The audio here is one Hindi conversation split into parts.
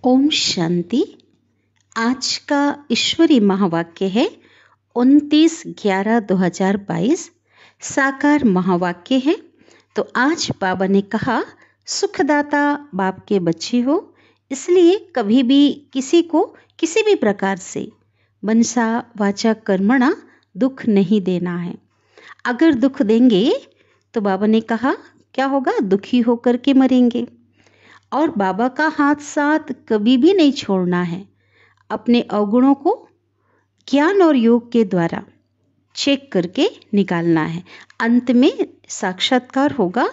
ओम शांति। आज का ईश्वरी महावाक्य है 29/11/2022। साकार महावाक्य है। तो आज बाबा ने कहा, सुखदाता बाप के बच्चे हो, इसलिए कभी भी किसी को किसी भी प्रकार से मनसा वाचा कर्मणा दुख नहीं देना है। अगर दुख देंगे तो बाबा ने कहा क्या होगा, दुखी होकर के मरेंगे। और बाबा का हाथ साथ कभी भी नहीं छोड़ना है। अपने अवगुणों को ज्ञान और योग के द्वारा चेक करके निकालना है। अंत में साक्षात्कार होगा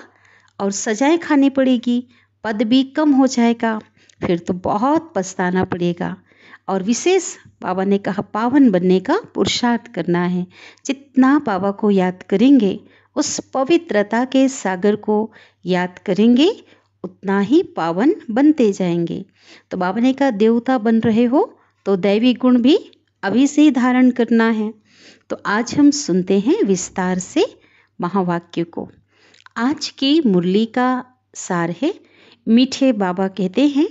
और सजाएं खानी पड़ेगी, पद भी कम हो जाएगा, फिर तो बहुत पछताना पड़ेगा। और विशेष बाबा ने कहा पावन बनने का पुरुषार्थ करना है। जितना बाबा को याद करेंगे, उस पवित्रता के सागर को याद करेंगे, उतना ही पावन बनते जाएंगे। तो बाबा ने कहा देवता बन रहे हो तो दैवी गुण भी अभी से ही धारण करना है। तो आज हम सुनते हैं विस्तार से महावाक्य को। आज की मुरली का सार है, मीठे बाबा कहते हैं,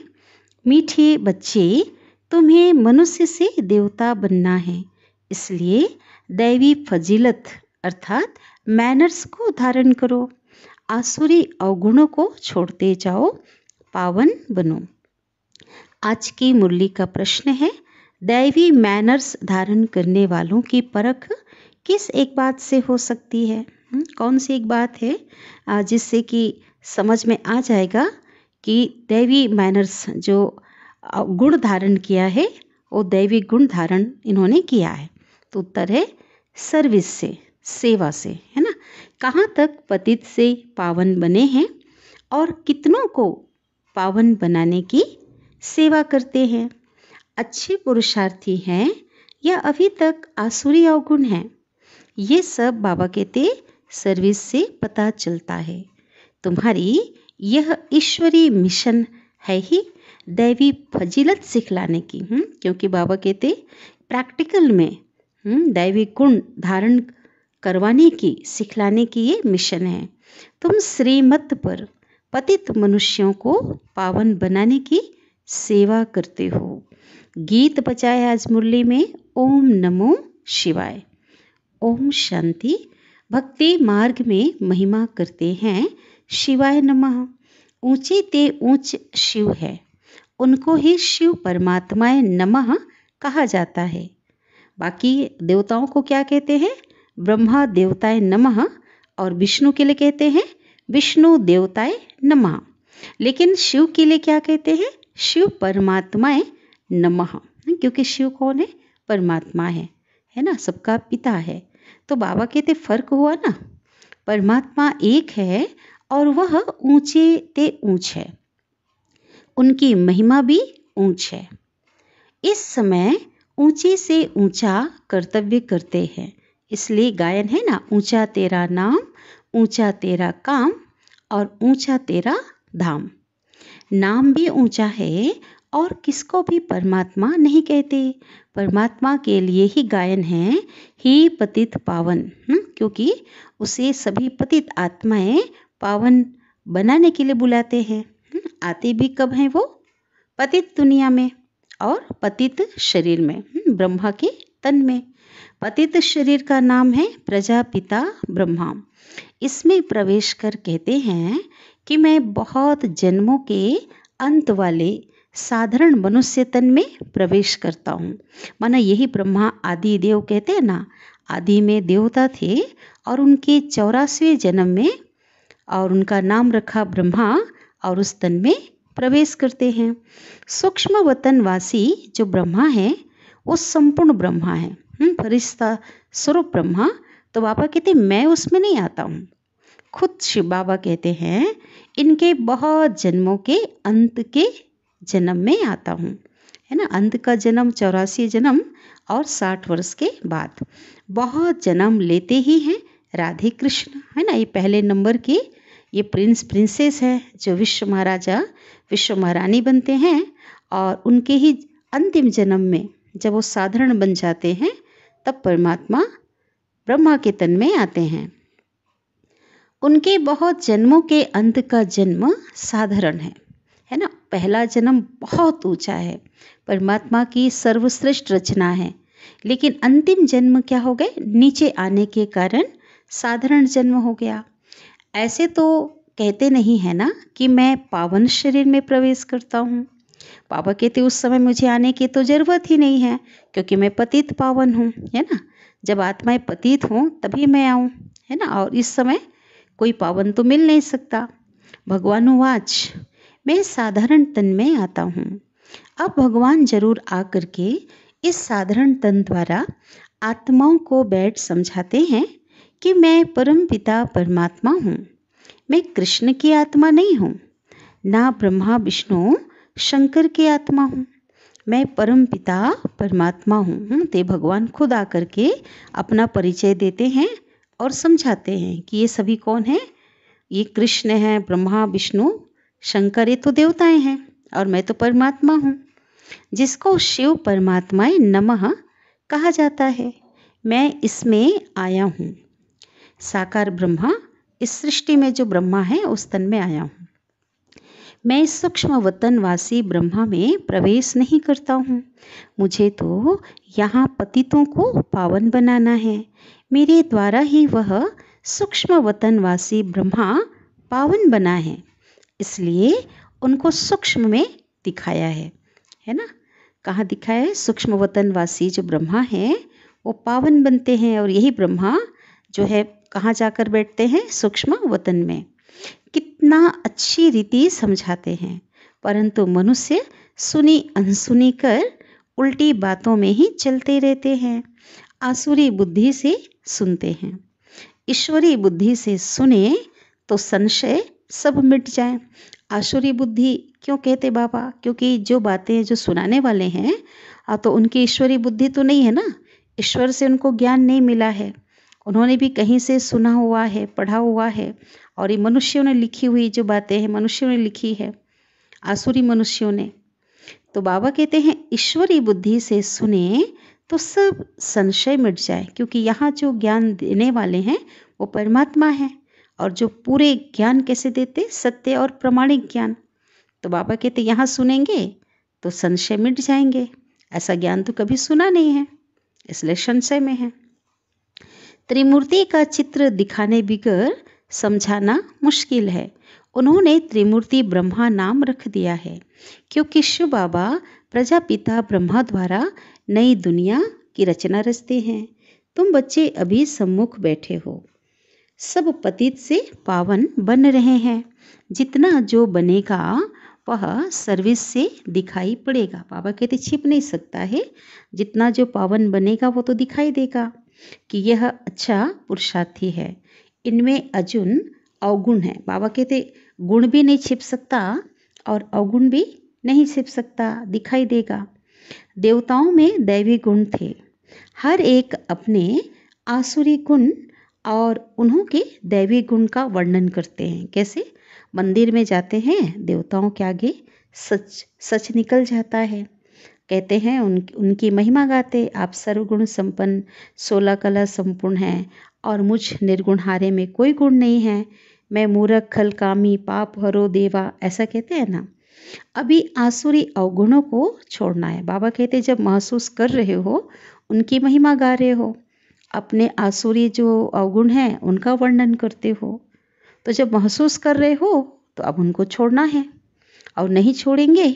मीठे बच्चे तुम्हें मनुष्य से देवता बनना है, इसलिए दैवी फजीलत अर्थात मैनर्स को धारण करो। आसुरी अवगुणों को छोड़ते जाओ, पावन बनो। आज की मुरली का प्रश्न है, दैवी मैनर्स धारण करने वालों की परख किस एक बात से हो सकती है? कौन सी एक बात है जिससे कि समझ में आ जाएगा कि दैवी मैनर्स जो गुण धारण किया है वो दैवी गुण धारण इन्होंने किया है। तो उत्तर है सर्विस से, सेवा से, है ना। कहाँ तक पतित से पावन बने हैं और कितनों को पावन बनाने की सेवा करते हैं। अच्छे पुरुषार्थी हैं या अभी तक आसुरी अवगुण हैं, ये सब बाबा कहते सर्विस से पता चलता है। तुम्हारी यह ईश्वरी मिशन है ही दैवी फजीलत सिखलाने की। क्योंकि बाबा कहते प्रैक्टिकल में दैवी गुण धारण करवाने की, सिखलाने की ये मिशन है। तुम श्रीमत पर पतित मनुष्यों को पावन बनाने की सेवा करते हो। गीत बजाए आज मुरली में ओम नमो शिवाय। ओम शांति। भक्ति मार्ग में महिमा करते हैं शिवाय नमः। ऊंचे ते ऊंच शिव है, उनको ही शिव परमात्माए नमः कहा जाता है। बाकी देवताओं को क्या कहते हैं? ब्रह्मा देवताय नमः, और विष्णु के लिए कहते हैं विष्णु देवताय नमः। लेकिन शिव के लिए क्या कहते हैं? शिव परमात्माए नमः। क्योंकि शिव कौन है? परमात्मा है ना, सबका पिता है। तो बाबा कहते फर्क हुआ ना, परमात्मा एक है और वह ऊंचे ते ऊंच है, उनकी महिमा भी ऊंच है। इस समय ऊंचे से ऊंचा कर्तव्य करते हैं, इसलिए गायन है ना, ऊंचा तेरा नाम, ऊंचा तेरा काम और ऊंचा तेरा धाम। नाम भी ऊंचा है और किसको भी परमात्मा नहीं कहते, परमात्मा के लिए ही गायन है, ही पतित पावन। क्योंकि उसे सभी पतित आत्माएं पावन बनाने के लिए बुलाते हैं। आते भी कब हैं वो? पतित दुनिया में और पतित शरीर में, ब्रह्मा के तन में। पतित शरीर का नाम है प्रजापिता ब्रह्मा। इसमें प्रवेश कर कहते हैं कि मैं बहुत जन्मों के अंत वाले साधारण मनुष्य तन में प्रवेश करता हूँ। माना यही ब्रह्मा आदि देव कहते हैं ना, आदि में देवता थे और उनके 84वें जन्म में और उनका नाम रखा ब्रह्मा, और उस तन में प्रवेश करते हैं। सूक्ष्म वतनवासी जो ब्रह्मा है वो संपूर्ण ब्रह्मा है, फरिश्ता स्वरूप ब्रह्मा। तो बाबा कहते मैं उसमें नहीं आता हूँ। खुद शिव बाबा कहते हैं इनके बहुत जन्मों के अंत के जन्म में आता हूँ, है ना। अंत का जन्म 84 जन्म और 60 वर्ष के बाद बहुत जन्म लेते ही हैं राधे कृष्ण, है ना। ये पहले नंबर की ये प्रिंस प्रिंसेस है जो विश्व महाराजा विश्व महारानी बनते हैं, और उनके ही अंतिम जन्म में जब वो साधारण बन जाते हैं तब परमात्मा ब्रह्मा के तन में आते हैं। उनके बहुत जन्मों के अंत का जन्म साधारण है है ना। पहला जन्म बहुत ऊंचा है, परमात्मा की सर्वश्रेष्ठ रचना है, लेकिन अंतिम जन्म क्या हो गए, नीचे आने के कारण साधारण जन्म हो गया। ऐसे तो कहते नहीं है ना कि मैं पावन शरीर में प्रवेश करता हूँ। बाबा कहते उस समय मुझे आने की तो ज़रूरत ही नहीं है, क्योंकि मैं पतित पावन हूँ, है ना। जब आत्माएं पतित हों तभी मैं आऊँ, है ना। और इस समय कोई पावन तो मिल नहीं सकता। भगवानुवाच, मैं साधारण तन में आता हूँ। अब भगवान जरूर आकर के इस साधारण तन द्वारा आत्माओं को बैठ समझाते हैं कि मैं परम पिता परमात्मा हूँ। मैं कृष्ण की आत्मा नहीं हूँ, ना ब्रह्मा विष्णु शंकर की आत्मा हूँ। मैं परम पिता परमात्मा हूँ। ते भगवान खुद आकर के अपना परिचय देते हैं और समझाते हैं कि ये सभी कौन है। ये कृष्ण है, ब्रह्मा विष्णु शंकर, ये तो देवताएं हैं, और मैं तो परमात्मा हूँ, जिसको शिव परमात्माए नमः कहा जाता है। मैं इसमें आया हूँ। साकार ब्रह्मा, इस सृष्टि में जो ब्रह्मा है उस तन में आया हूँ। मैं इस सूक्ष्म वतनवासी ब्रह्मा में प्रवेश नहीं करता हूँ। मुझे तो यहाँ पतितों को पावन बनाना है। मेरे द्वारा ही वह सूक्ष्म वतनवासी ब्रह्मा पावन बना है, इसलिए उनको सूक्ष्म में दिखाया है ना। कहाँ दिखाया है, सूक्ष्म वतनवासी जो ब्रह्मा है वो पावन बनते हैं, और यही ब्रह्मा जो है कहाँ जाकर बैठते हैं, सूक्ष्म वतन में। कितना अच्छी रीति समझाते हैं, परंतु मनुष्य सुनी अनसुनी कर उल्टी बातों में ही चलते रहते हैं। आसुरी बुद्धि से सुनते हैं, ईश्वरी बुद्धि से सुने तो संशय सब मिट जाए। आसुरी बुद्धि क्यों कहते बाबा, क्योंकि जो बातें जो सुनाने वाले हैं तो उनकी ईश्वरी बुद्धि तो नहीं है ना। ईश्वर से उनको ज्ञान नहीं मिला है, उन्होंने भी कहीं से सुना हुआ है, पढ़ा हुआ है, और ये मनुष्यों ने लिखी हुई जो बातें हैं मनुष्यों ने लिखी है, आसुरी मनुष्यों ने। तो बाबा कहते हैं ईश्वरी बुद्धि से सुने तो सब संशय मिट जाए, क्योंकि यहाँ जो ज्ञान देने वाले हैं वो परमात्मा है, और जो पूरे ज्ञान कैसे देते, सत्य और प्रमाणिक ज्ञान। तो बाबा कहते यहाँ सुनेंगे तो संशय मिट जाएंगे। ऐसा ज्ञान तो कभी सुना नहीं है, इसलिए संशय में है। त्रिमूर्ति का चित्र दिखाने बिगर समझाना मुश्किल है। उन्होंने त्रिमूर्ति ब्रह्मा नाम रख दिया है, क्योंकि शिव बाबा प्रजापिता ब्रह्मा द्वारा नई दुनिया की रचना रचते हैं। तुम बच्चे अभी सम्मुख बैठे हो, सब पतित से पावन बन रहे हैं। जितना जो बनेगा वह सर्विस से दिखाई पड़ेगा। बाबा कहते छिप नहीं सकता है, जितना जो पावन बनेगा वो तो दिखाई देगा कि यह अच्छा पुरुषार्थी है। इनमें अजुन अवगुण है। बाबा कहते गुण भी नहीं छिप सकता और अवगुण भी नहीं छिप सकता, दिखाई देगा। देवताओं में दैवी गुण थे, हर एक अपने आसुरी गुण और उन्हों के दैवी गुण का वर्णन करते हैं। कैसे, मंदिर में जाते हैं देवताओं के आगे सच सच निकल जाता है। कहते हैं उनकी महिमा गाते, आप सर्वगुण संपन्न 16 कला संपूर्ण हैं, और मुझ निर्गुण हारे में कोई गुण नहीं है। मैं मूर्ख खल कामी पाप हरो देवा, ऐसा कहते हैं ना। अभी आसुरी अवगुणों को छोड़ना है। बाबा कहते जब महसूस कर रहे हो उनकी महिमा गा रहे हो, अपने आसुरी जो अवगुण हैं उनका वर्णन करते हो, तो जब महसूस कर रहे हो तो अब उनको छोड़ना है, और नहीं छोड़ेंगे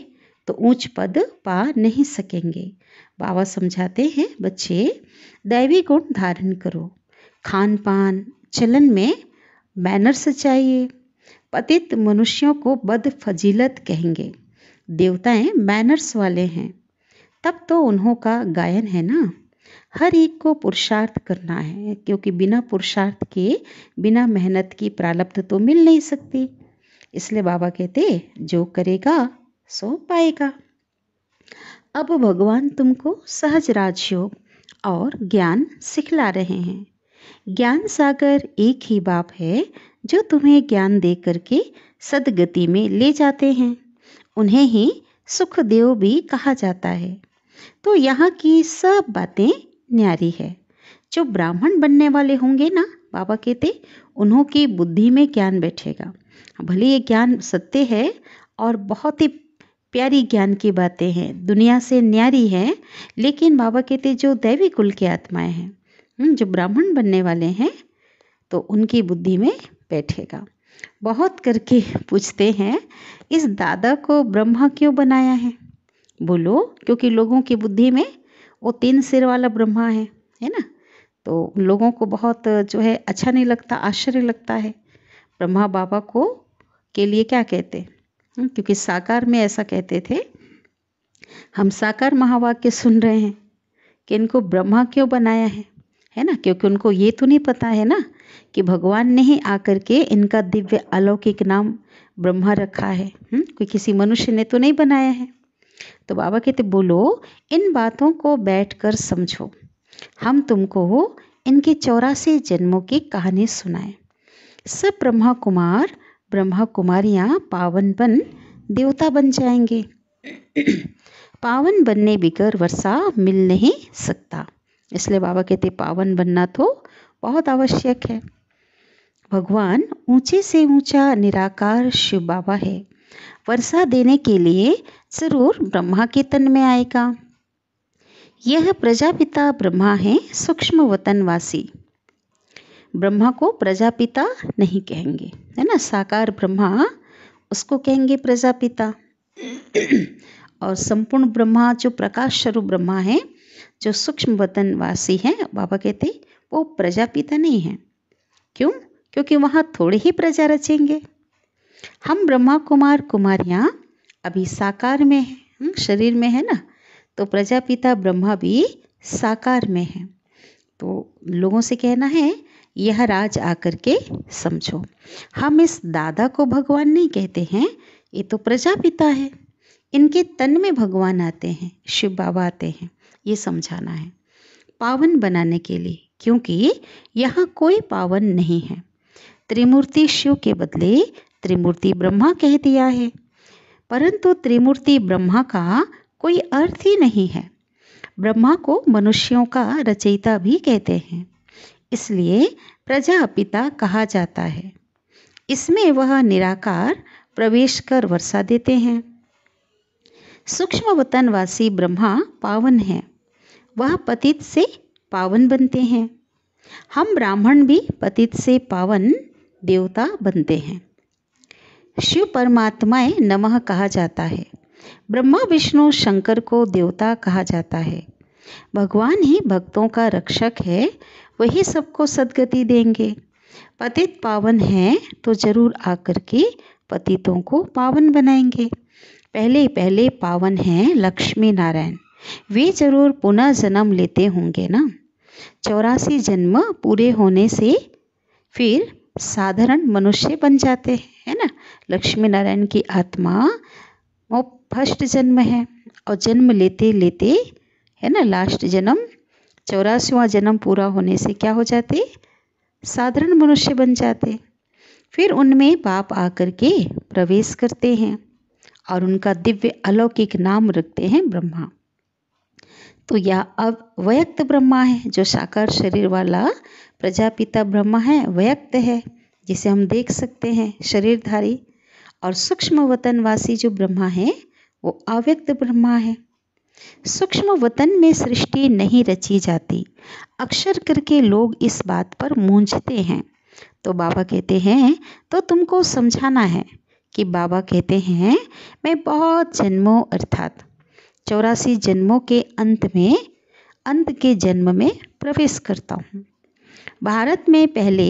तो ऊंच पद पा नहीं सकेंगे। बाबा समझाते हैं बच्चे दैवी गुण धारण करो, खान पान चलन में मैनर्स चाहिए। पतित मनुष्यों को बद फजीलत कहेंगे, देवताएं मैनर्स वाले हैं, तब तो उन्हों का गायन है ना। हर एक को पुरुषार्थ करना है, क्योंकि बिना पुरुषार्थ के, बिना मेहनत की प्रारब्ध तो मिल नहीं सकती। इसलिए बाबा कहते जो करेगा सो पाएगा। अब भगवान तुमको सहज राजयोग और ज्ञान सिखला रहे हैं। ज्ञान सागर एक ही बाप है जो तुम्हें ज्ञान दे करके सदगति में ले जाते हैं। उन्हें ही सुखदेव भी कहा जाता है। तो यहाँ की सब बातें न्यारी है। जो ब्राह्मण बनने वाले होंगे ना, बाबा कहते उन्हों की बुद्धि में ज्ञान बैठेगा। भले ये ज्ञान सत्य है और बहुत ही प्यारी ज्ञान की बातें हैं, दुनिया से न्यारी हैं, लेकिन बाबा कहते जो दैवी कुल की आत्माएं हैं, जो ब्राह्मण बनने वाले हैं, तो उनकी बुद्धि में बैठेगा। बहुत करके पूछते हैं इस दादा को ब्रह्मा क्यों बनाया है? बोलो क्योंकि लोगों की बुद्धि में वो 3 सिर वाला ब्रह्मा है ना। तो लोगों को बहुत जो है अच्छा नहीं लगता, आश्चर्य लगता है। ब्रह्मा बाबा को के लिए क्या कहते, क्योंकि साकार में ऐसा कहते थे। हम साकार महावाक्य सुन रहे हैं कि इनको ब्रह्मा क्यों बनाया है ना, क्योंकि उनको ये तो नहीं पता है ना कि भगवान ने ही आकर के इनका दिव्य अलौकिक नाम ब्रह्मा रखा है। कोई किसी मनुष्य ने तो नहीं बनाया है। तो बाबा कहते बोलो इन बातों को बैठकर समझो, हम तुमको इनके 84 जन्मों की कहानी सुनाएं। सब ब्रह्मा कुमारियाँ पावन बन देवता बन जाएंगे। पावन बनने बिगर वर्षा मिल नहीं सकता, इसलिए बाबा कहते पावन बनना तो बहुत आवश्यक है। भगवान ऊंचे से ऊंचा निराकार शिव बाबा है, वर्षा देने के लिए जरूर ब्रह्मा के तन में आएगा। यह प्रजापिता ब्रह्मा है, सूक्ष्म वतनवासी। ब्रह्मा को प्रजापिता नहीं कहेंगे, है ना। साकार ब्रह्मा उसको कहेंगे प्रजापिता, और संपूर्ण ब्रह्मा जो प्रकाश स्वरूप ब्रह्मा है, जो सूक्ष्म वतनवासी हैं, बाबा कहते वो प्रजापिता नहीं है। क्यों? क्योंकि वहाँ थोड़े ही प्रजा रचेंगे। हम ब्रह्मा कुमार कुमारियाँ अभी साकार में हैं, शरीर में है ना, तो प्रजापिता ब्रह्मा भी साकार में है। तो लोगों से कहना है यह राज आकर के समझो। हम इस दादा को भगवान नहीं कहते हैं, ये तो प्रजापिता है, इनके तन में भगवान आते हैं, शिव बाबा आते हैं, ये समझाना है पावन बनाने के लिए, क्योंकि यहाँ कोई पावन नहीं है। त्रिमूर्ति शिव के बदले त्रिमूर्ति ब्रह्मा कह दिया है, परंतु त्रिमूर्ति ब्रह्मा का कोई अर्थ ही नहीं है। ब्रह्मा को मनुष्यों का रचयिता भी कहते हैं, इसलिए प्रजापिता कहा जाता है। इसमें वह निराकार प्रवेश कर वर्षा देते हैं। सूक्ष्म वतनवासी ब्रह्मा पावन है, वह पतित से पावन बनते हैं। हम ब्राह्मण भी पतित से पावन देवता बनते हैं। शिव परमात्माएं नमः कहा जाता है, ब्रह्मा विष्णु शंकर को देवता कहा जाता है। भगवान ही भक्तों का रक्षक है, वही सबको सद्गति देंगे। पतित पावन है तो जरूर आकर के पतितों को पावन बनाएंगे। पहले पावन हैं लक्ष्मी नारायण, वे जरूर पुनः जन्म लेते होंगे ना। 84 जन्म पूरे होने से फिर साधारण मनुष्य बन जाते हैं ना। लक्ष्मी नारायण की आत्मा वो फर्स्ट जन्म है, और जन्म लेते लेते है ना लास्ट जन्म 84वां जन्म पूरा होने से क्या हो जाते, साधारण मनुष्य बन जाते। फिर उनमें बाप आकर के प्रवेश करते हैं और उनका दिव्य अलौकिक नाम रखते हैं ब्रह्मा। तो यह अब व्यक्त ब्रह्मा है, जो साकार शरीर वाला प्रजापिता ब्रह्मा है, व्यक्त है जिसे हम देख सकते हैं शरीरधारी। और सूक्ष्म वतनवासी जो ब्रह्मा है वो अव्यक्त ब्रह्मा है। सूक्ष्म वतन में सृष्टि नहीं रची जाती, अक्सर करके लोग इस बात पर मूंझते हैं। तो बाबा कहते हैं तो तुमको समझाना है कि बाबा कहते हैं मैं बहुत जन्मों अर्थात 84 जन्मों के अंत के जन्म में प्रवेश करता हूँ। भारत में पहले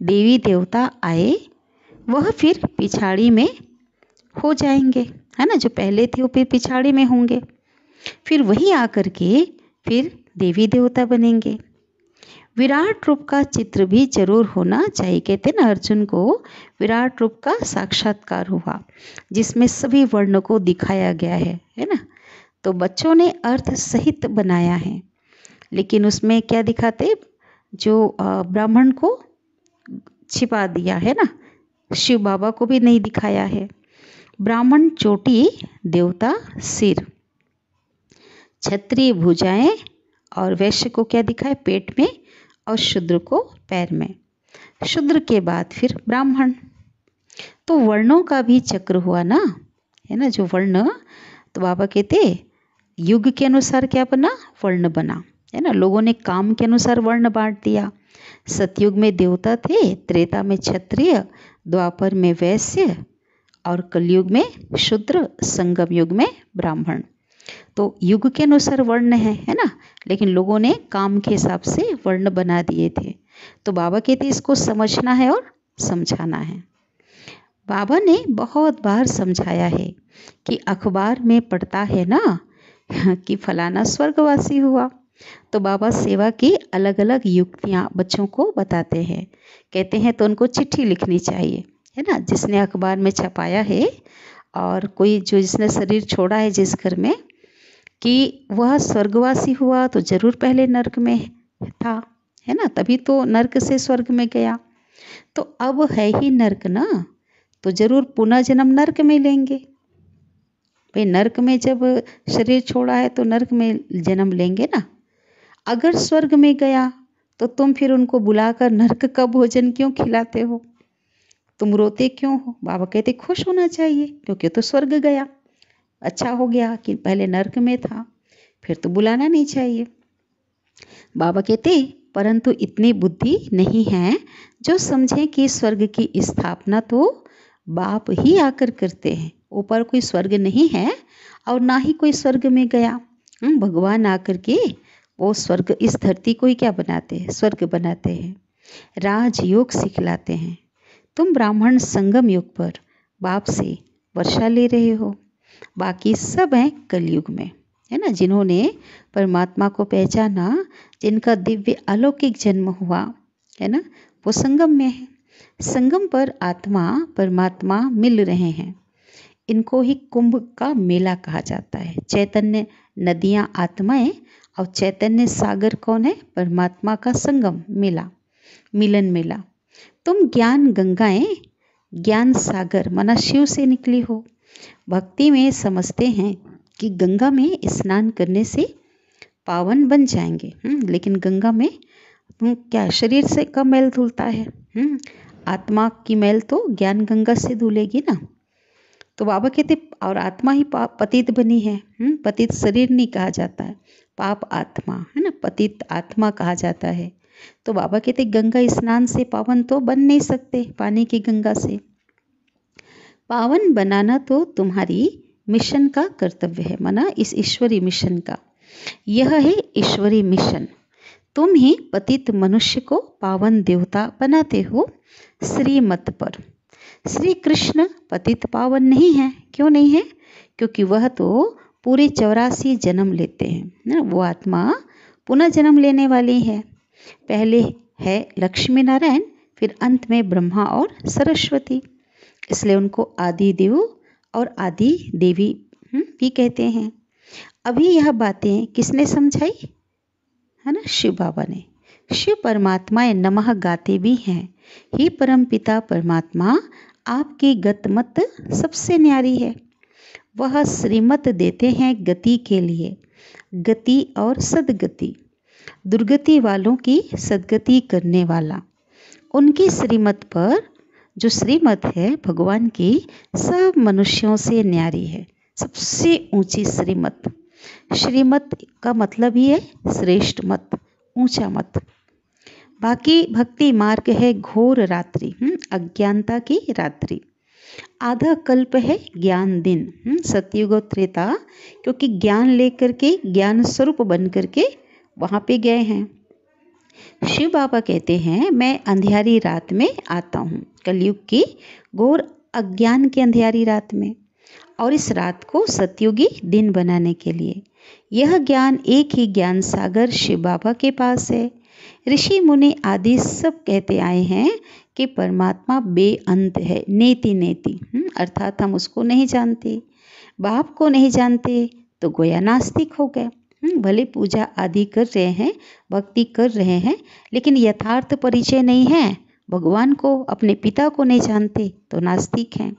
देवी देवता आए, वह फिर पिछाड़ी में हो जाएंगे, है ना। जो पहले थे वो फिर पिछाड़ी में होंगे, फिर वही आकर के फिर देवी देवता बनेंगे। विराट रूप का चित्र भी जरूर होना चाहिए। कहते ना अर्जुन को विराट रूप का साक्षात्कार हुआ, जिसमें सभी वर्णों को दिखाया गया है ना। तो बच्चों ने अर्थ सहित बनाया है, लेकिन उसमें क्या दिखाते, जो ब्राह्मण को छिपा दिया है ना, शिव बाबा को भी नहीं दिखाया है। ब्राह्मण चोटी, देवता सिर, क्षत्रिय भुजाएं, और वैश्य को क्या दिखाए पेट में, और शूद्र को पैर में। शूद्र के बाद फिर ब्राह्मण। तो वर्णों का भी चक्र हुआ ना, है ना, जो वर्ण। तो बाबा कहते युग के अनुसार क्या बना, वर्ण बना, है ना। लोगों ने काम के अनुसार वर्ण बांट दिया। सतयुग में देवता थे, त्रेता में क्षत्रिय, द्वापर में वैश्य और कलयुग में शूद्र, संगम युग में ब्राह्मण। तो युग के अनुसार वर्ण है ना, लेकिन लोगों ने काम के हिसाब से वर्ण बना दिए थे। तो बाबा कहते इसको समझना है और समझाना है। बाबा ने बहुत बार समझाया है कि अखबार में पढ़ता है ना कि फलाना स्वर्गवासी हुआ। तो बाबा सेवा की अलग अलग युक्तियाँ बच्चों को बताते हैं। कहते हैं तो उनको चिट्ठी लिखनी चाहिए, है ना, जिसने अखबार में छपाया है और कोई जो जिसने शरीर छोड़ा है जिस घर में, कि वह स्वर्गवासी हुआ तो जरूर पहले नर्क में था, है ना, तभी तो नर्क से स्वर्ग में गया। तो अब है ही नर्क ना, तो जरूर पुनः जन्म नर्क में लेंगे। भाई नर्क में जब शरीर छोड़ा है तो नर्क में जन्म लेंगे ना। अगर स्वर्ग में गया तो तुम फिर उनको बुलाकर नर्क का भोजन क्यों खिलाते हो, तुम रोते क्यों हो। बाबा कहते खुश होना चाहिए, क्योंकि तो स्वर्ग गया, अच्छा हो गया कि पहले नर्क में था, फिर तो बुलाना नहीं चाहिए। बाबा कहते परंतु इतनी बुद्धि नहीं है जो समझे कि स्वर्ग की स्थापना तो बाप ही आकर करते हैं। ऊपर कोई स्वर्ग नहीं है और ना ही कोई स्वर्ग में गया। भगवान आकर के वो स्वर्ग, इस धरती को ही क्या बनाते हैं, स्वर्ग बनाते हैं, राजयोग सिखलाते हैं। तुम ब्राह्मण संगम युग पर बाप से वर्षा ले रहे हो, बाकी सब हैं कलयुग में, है ना, जिन्होंने परमात्मा को पहचाना, जिनका दिव्य अलौकिक जन्म हुआ, है ना, वो संगम में है। संगम पर आत्मा परमात्मा मिल रहे हैं। इनको ही कुंभ का मेला कहा जाता है। चैतन्य नदियाँ आत्माएं और चैतन्य सागर कौन है, परमात्मा का संगम मेला, मिलन मेला। तुम ज्ञान गंगाएं, ज्ञान सागर माना शिव से निकली हो। भक्ति में समझते हैं कि गंगा में स्नान करने से पावन बन जाएंगे, लेकिन गंगा में क्या शरीर से कम मैल धुलता है, आत्मा की मैल तो ज्ञान गंगा से धुलेगी ना। तो बाबा कहते और आत्मा ही पतित बनी है। पतित शरीर नहीं कहा जाता है, पाप आत्मा, है ना, पतित आत्मा कहा जाता है। तो बाबा कहते गंगा स्नान से पावन तो बन नहीं सकते, पानी की गंगा से। पावन बनाना तो तुम्हारी मिशन का कर्तव्य है, माना इस ईश्वरी मिशन का। यह है ईश्वरी मिशन। तुम ही पतित मनुष्य को पावन देवता बनाते हो श्रीमत पर। श्री कृष्ण पतित पावन नहीं है। क्यों नहीं है, क्योंकि वह तो पूरे 84 जन्म लेते हैं ना, वो आत्मा पुनः जन्म लेने वाली है। पहले है लक्ष्मी नारायण, फिर अंत में ब्रह्मा और सरस्वती, इसलिए उनको आदि देव और आदि देवी भी कहते हैं। अभी यह बातें किसने समझाई, है ना, शिव बाबा ने। शिव परमात्मा नमः गाते भी हैं। ही परम पिता परमात्मा आपकी गतमत सबसे न्यारी है। वह श्रीमत देते हैं गति के लिए, गति और सदगति, दुर्गति वालों की सदगति करने वाला। उनकी श्रीमत पर, जो श्रीमत है भगवान की, सब मनुष्यों से न्यारी है, सबसे ऊंची श्रीमत। श्रीमत का मतलब ही है श्रेष्ठ मत, ऊंचा मत। बाकी भक्ति मार्ग है घोर रात्रि, अज्ञानता की रात्रि। आधा कल्प है ज्ञान दिन, सतयुग और त्रेता, क्योंकि ज्ञान लेकर के, ज्ञान स्वरूप बन करके वहाँ पे गए हैं। शिव बाबा कहते हैं मैं अंधियारी रात में आता हूँ, कलयुग की घोर अज्ञान की अंधियारी रात में, और इस रात को सतयुगी दिन बनाने के लिए। यह ज्ञान एक ही ज्ञान सागर शिव बाबा के पास है। ऋषि मुनि आदि सब कहते आए हैं कि परमात्मा बेअंत है, नेति नेति, अर्थात हम उसको नहीं जानते। बाप को नहीं जानते तो गोया नास्तिक हो गए। भले पूजा आदि कर रहे हैं, भक्ति कर रहे हैं, लेकिन यथार्थ परिचय नहीं है, भगवान को, अपने पिता को नहीं जानते तो नास्तिक हैं।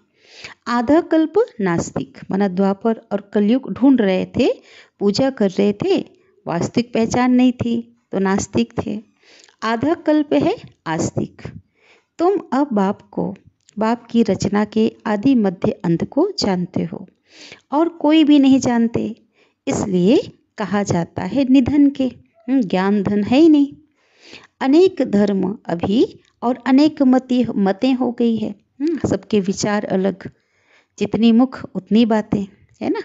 आधा कल्प नास्तिक माना द्वापर और कलयुग ढूंढ रहे थे, पूजा कर रहे थे, वास्तविक पहचान नहीं थी तो नास्तिक थे। आधा कल्प है आस्तिक। तुम अब बाप को, बाप की रचना के आदि मध्य अंत को जानते हो। और कोई भी नहीं जानते, इसलिए कहा जाता है निधन के। ज्ञान धन है ही नहीं। अनेक धर्म अभी और अनेक मतें हो गई है। सबके विचार अलग, जितनी मुख उतनी बातें, है ना।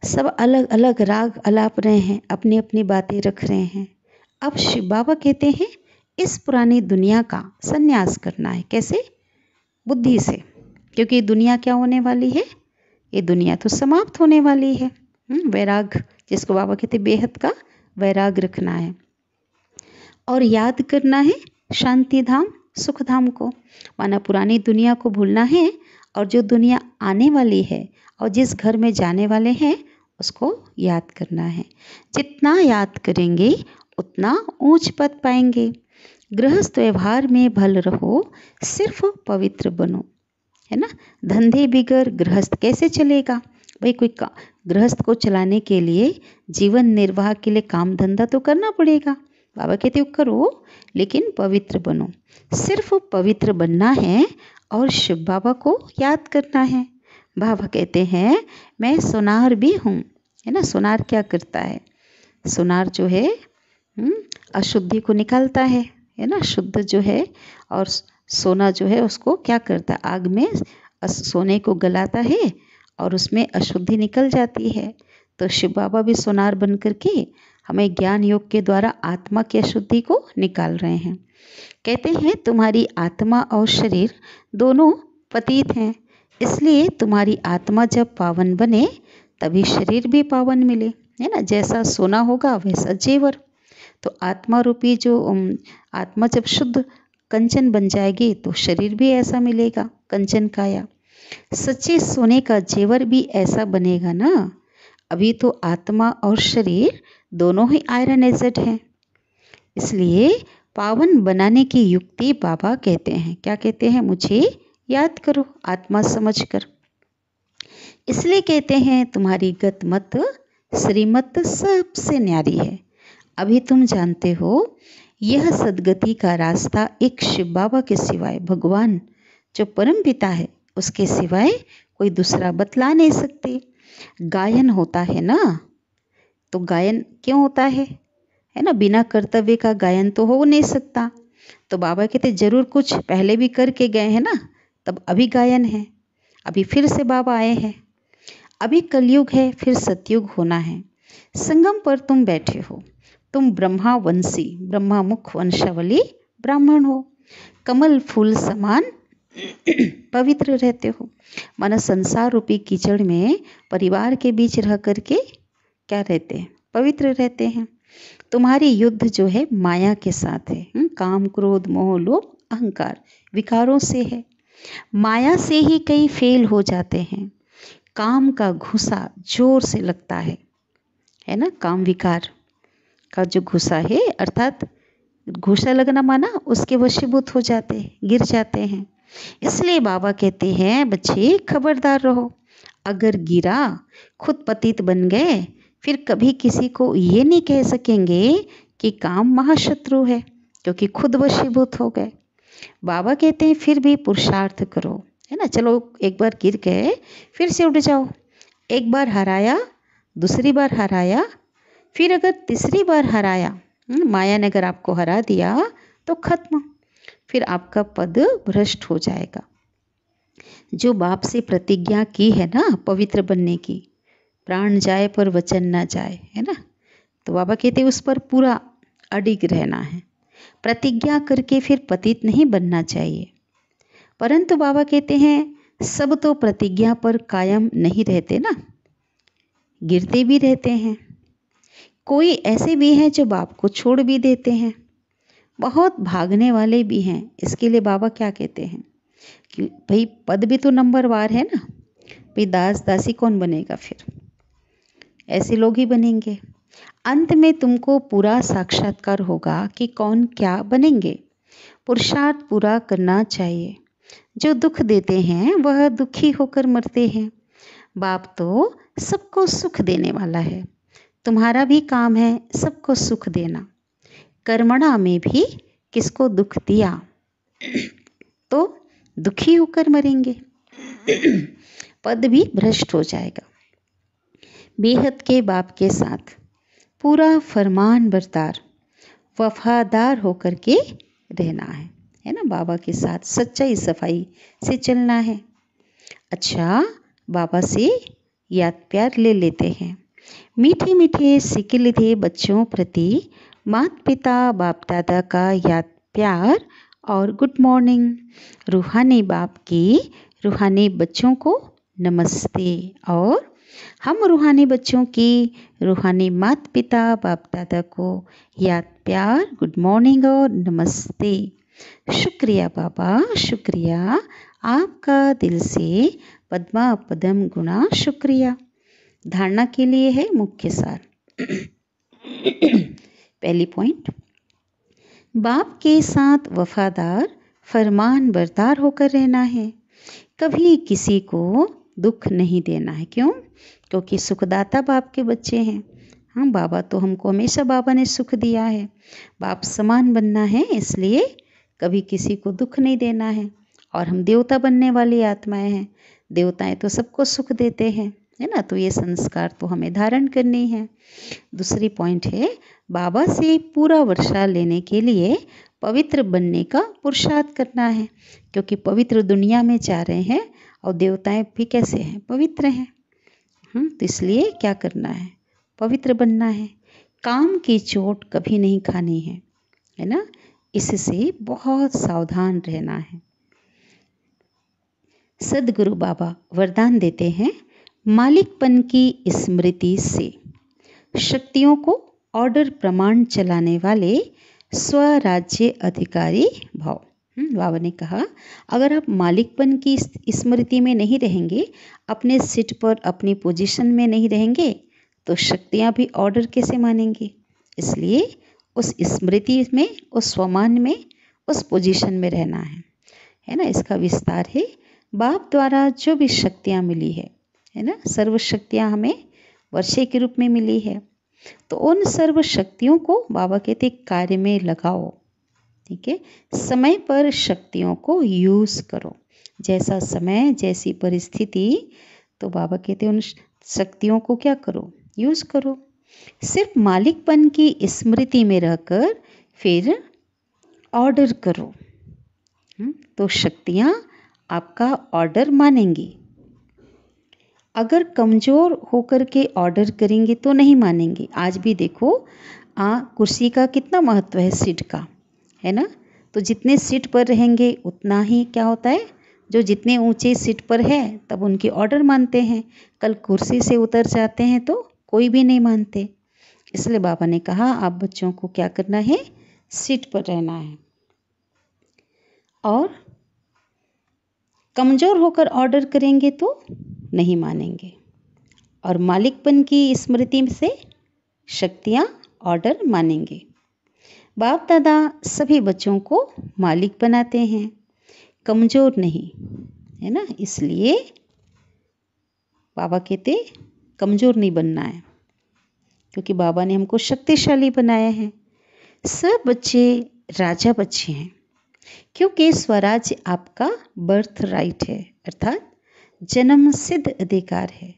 सब अलग अलग राग अलाप रहे हैं, अपनी अपनी बातें रख रहे हैं। अब शिव बाबा कहते हैं इस पुरानी दुनिया का संन्यास करना है। कैसे? बुद्धि से, क्योंकि दुनिया क्या होने वाली है? ये दुनिया तो समाप्त होने वाली है। वैराग, जिसको बाबा कहते बेहद का वैराग रखना है और याद करना है शांति धाम सुख धाम को। माना पुरानी दुनिया को भूलना है और जो दुनिया आने वाली है और जिस घर में जाने वाले हैं उसको याद करना है। जितना याद करेंगे उतना ऊंच पद पाएंगे। गृहस्थ व्यवहार में भल रहो, सिर्फ पवित्र बनो, है ना। धंधे बिगर गृहस्थ कैसे चलेगा भाई? कोई गृहस्थ को चलाने के लिए, जीवन निर्वाह के लिए काम धंधा तो करना पड़ेगा। बाबा कहते हो करो, लेकिन पवित्र बनो। सिर्फ पवित्र बनना है और शिव बाबा को याद करना है। बाबा कहते हैं मैं सोनार भी हूँ, है ना। सोनार क्या करता है? सोनार जो है अशुद्धि को निकालता है ना। शुद्ध जो है, और सोना जो है उसको क्या करता है? आग में सोने को गलाता है और उसमें अशुद्धि निकल जाती है। तो शिव बाबा भी सोनार बन करके हमें ज्ञान योग के द्वारा आत्मा की अशुद्धि को निकाल रहे हैं। कहते हैं तुम्हारी आत्मा और शरीर दोनों पतित हैं, इसलिए तुम्हारी आत्मा जब पावन बने तभी शरीर भी पावन मिले, है ना। जैसा सोना होगा वैसा जेवर। तो आत्मा रूपी जो आत्मा जब शुद्ध कंचन बन जाएगी तो शरीर भी ऐसा मिलेगा, कंचन काया। सच्चे सोने का जेवर भी ऐसा बनेगा ना। अभी तो आत्मा और शरीर दोनों ही आयरन एजेड हैं, इसलिए पावन बनाने की युक्ति बाबा कहते हैं। क्या कहते हैं? मुझे याद करो आत्मा समझकर। इसलिए कहते हैं तुम्हारी गत मत श्रीमत सबसे न्यारी है। अभी तुम जानते हो यह सदगति का रास्ता एक शिव बाबा के सिवाय, भगवान जो परम पिता है उसके सिवाय कोई दूसरा बतला नहीं सकते। गायन होता है ना, तो गायन क्यों होता है ना। बिना कर्तव्य का गायन तो हो नहीं सकता। तो बाबा कहते जरूर कुछ पहले भी करके गए हैं ना, तब अभी गायन है। अभी फिर से बाबा आए हैं। अभी कलयुग है, फिर सतयुग होना है। संगम पर तुम बैठे हो, तुम ब्रह्मा वंशी, ब्रह्मा मुख वंशावली ब्राह्मण हो। कमल फूल समान पवित्र रहते हो। माना संसार रूपी कीचड़ में परिवार के बीच रह करके क्या रहते हैं? पवित्र रहते हैं। तुम्हारी युद्ध जो है माया के साथ है। काम क्रोध मोह लोभ अहंकार विकारों से है। माया से ही कई फेल हो जाते हैं। काम का घुसा जोर से लगता है ना। काम विकार का जो घुसा है, अर्थात घुसा लगना माना उसके वशीभूत हो जाते हैं, गिर जाते हैं। इसलिए बाबा कहते हैं बच्चे खबरदार रहो। अगर गिरा, खुद पतित बन गए, फिर कभी किसी को ये नहीं कह सकेंगे कि काम महाशत्रु है, क्योंकि खुद वशीभूत हो गए। बाबा कहते हैं फिर भी पुरुषार्थ करो, है ना। चलो एक बार गिर गए, फिर से उठ जाओ। एक बार हराया, दूसरी बार हराया, फिर अगर तीसरी बार हराया, माया ने अगर आपको हरा दिया तो खत्म, फिर आपका पद भ्रष्ट हो जाएगा। जो बाप से प्रतिज्ञा की है ना पवित्र बनने की, प्राण जाए पर वचन ना जाए, है ना। तो बाबा कहते हैं उस पर पूरा अडिग रहना है। प्रतिज्ञा करके फिर पतित नहीं बनना चाहिए। परंतु बाबा कहते हैं सब तो प्रतिज्ञा पर कायम नहीं रहते ना, गिरते भी रहते हैं। कोई ऐसे भी हैं जो बाप को छोड़ भी देते हैं। बहुत भागने वाले भी हैं। इसके लिए बाबा क्या कहते हैं कि भाई पद भी तो नंबरवार है ना। भाई दास दासी कौन बनेगा? फिर ऐसे लोग ही बनेंगे। अंत में तुमको पूरा साक्षात्कार होगा कि कौन क्या बनेंगे। पुरुषार्थ पूरा करना चाहिए। जो दुख देते हैं वह दुखी होकर मरते हैं। बाप तो सबको सुख देने वाला है। तुम्हारा भी काम है सबको सुख देना। कर्मणा में भी किसको दुख दिया तो दुखी होकर मरेंगे। पद भी भ्रष्ट हो जाएगा। बेहद के बाप के साथ पूरा फरमान बरदार वफादार होकर के रहना है ना। बाबा के साथ सच्चाई सफाई से चलना है। अच्छा, बाबा से याद प्यार ले लेते हैं। मीठे मीठे सिके लिधे बच्चों प्रति माता पिता बाप दादा का याद प्यार और गुड मॉर्निंग। रूहानी बाप की रूहानी बच्चों को नमस्ते। और हम रूहानी बच्चों की रूहानी माता पिता बाप दादा को याद प्यार गुड मॉर्निंग और नमस्ते। शुक्रिया बाबा, शुक्रिया आपका दिल से पद्मा पदम गुणा शुक्रिया। धारणा के लिए है मुख्य सार। पहली पॉइंट, बाप के साथ वफादार फरमान बरदार होकर रहना है। कभी किसी को दुख नहीं देना है। क्यों? क्योंकि सुखदाता बाप के बच्चे हैं। हाँ, बाबा तो हमको हमेशा बाबा ने सुख दिया है। बाप समान बनना है, इसलिए कभी किसी को दुख नहीं देना है। और हम देवता बनने वाली आत्माएं हैं। देवताएं तो सबको सुख देते हैं, है ना। तो ये संस्कार तो हमें धारण करनी है। दूसरी पॉइंट है, बाबा से पूरा वर्षा लेने के लिए पवित्र बनने का पुरुषार्थ करना है। क्योंकि पवित्र दुनिया में जा रहे हैं और देवताएं भी कैसे हैं? पवित्र हैं। तो इसलिए क्या करना है? पवित्र बनना है। काम की चोट कभी नहीं खानी है ना। इससे बहुत सावधान रहना है। सदगुरु बाबा वरदान देते हैं, मालिकपन की स्मृति से शक्तियों को ऑर्डर प्रमाण चलाने वाले स्वराज्य अधिकारी भाव। बाबा ने कहा, अगर आप मालिकपन की स्मृति में नहीं रहेंगे, अपने सीट पर अपनी पोजीशन में नहीं रहेंगे, तो शक्तियां भी ऑर्डर कैसे मानेंगी। इसलिए उस स्मृति में, उस स्वमान में, उस पोजीशन में रहना है ना। इसका विस्तार है, बाप द्वारा जो भी शक्तियाँ मिली है ना, सर्व शक्तियाँ हमें वर्षे के रूप में मिली है। तो उन सर्व शक्तियों को बाबा कहते कार्य में लगाओ। ठीक है, समय पर शक्तियों को यूज़ करो। जैसा समय, जैसी परिस्थिति, तो बाबा कहते उन शक्तियों को क्या करो? यूज़ करो। सिर्फ मालिकपन की स्मृति में रहकर फिर ऑर्डर करो, तो शक्तियाँ आपका ऑर्डर मानेंगी। अगर कमज़ोर होकर के ऑर्डर करेंगे तो नहीं मानेंगे। आज भी देखो, कुर्सी का कितना महत्व है, सीट का, है ना। तो जितने सीट पर रहेंगे उतना ही क्या होता है, जो जितने ऊंचे सीट पर है तब उनके ऑर्डर मानते हैं। कल कुर्सी से उतर जाते हैं तो कोई भी नहीं मानते। इसलिए बाबा ने कहा, आप बच्चों को क्या करना है? सीट पर रहना है। और कमज़ोर होकर ऑर्डर करेंगे तो नहीं मानेंगे। और मालिकपन की स्मृति से शक्तियाँ ऑर्डर मानेंगे। बाप दादा सभी बच्चों को मालिक बनाते हैं, कमज़ोर नहीं, है ना। इसलिए बाबा कहते कमज़ोर नहीं बनना है, क्योंकि बाबा ने हमको शक्तिशाली बनाया है। सब बच्चे राजा बच्चे हैं, क्योंकि स्वराज्य आपका बर्थ राइट है, अर्थात जन्म सिद्ध अधिकार है।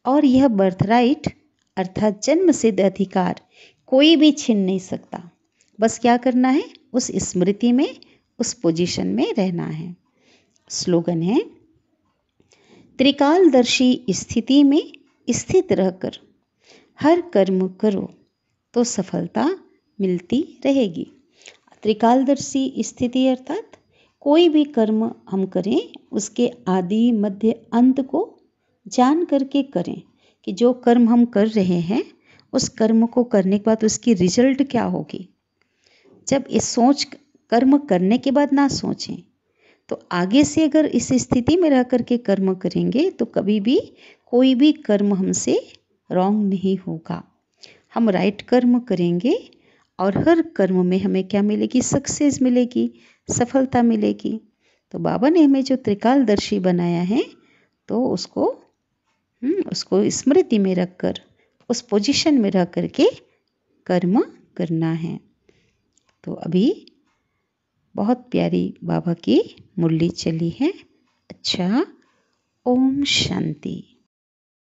और यह बर्थ राइट अर्थात जन्म सिद्ध अधिकार कोई भी छीन नहीं सकता। बस क्या करना है? उस स्मृति में, उस पोजीशन में रहना है। स्लोगन है, त्रिकालदर्शी स्थिति में स्थित रहकर हर कर्म करो तो सफलता मिलती रहेगी। त्रिकालदर्शी स्थिति अर्थात कोई भी कर्म हम करें, उसके आदि मध्य अंत को जान करके करें कि जो कर्म हम कर रहे हैं उस कर्म को करने के बाद उसकी रिजल्ट क्या होगी। जब इस सोच कर्म करने के बाद ना सोचें, तो आगे से अगर इस स्थिति में रह करके कर्म करेंगे तो कभी भी कोई भी कर्म हमसे रॉन्ग नहीं होगा। हम राइट कर्म करेंगे और हर कर्म में हमें क्या मिलेगी? सक्सेस मिलेगी, सफलता मिलेगी। तो बाबा ने हमें जो त्रिकालदर्शी बनाया है, तो उसको स्मृति में रखकर, उस पोजीशन में रह करके कर्म करना है। तो अभी बहुत प्यारी बाबा की मुरली चली है। अच्छा, ओम शांति।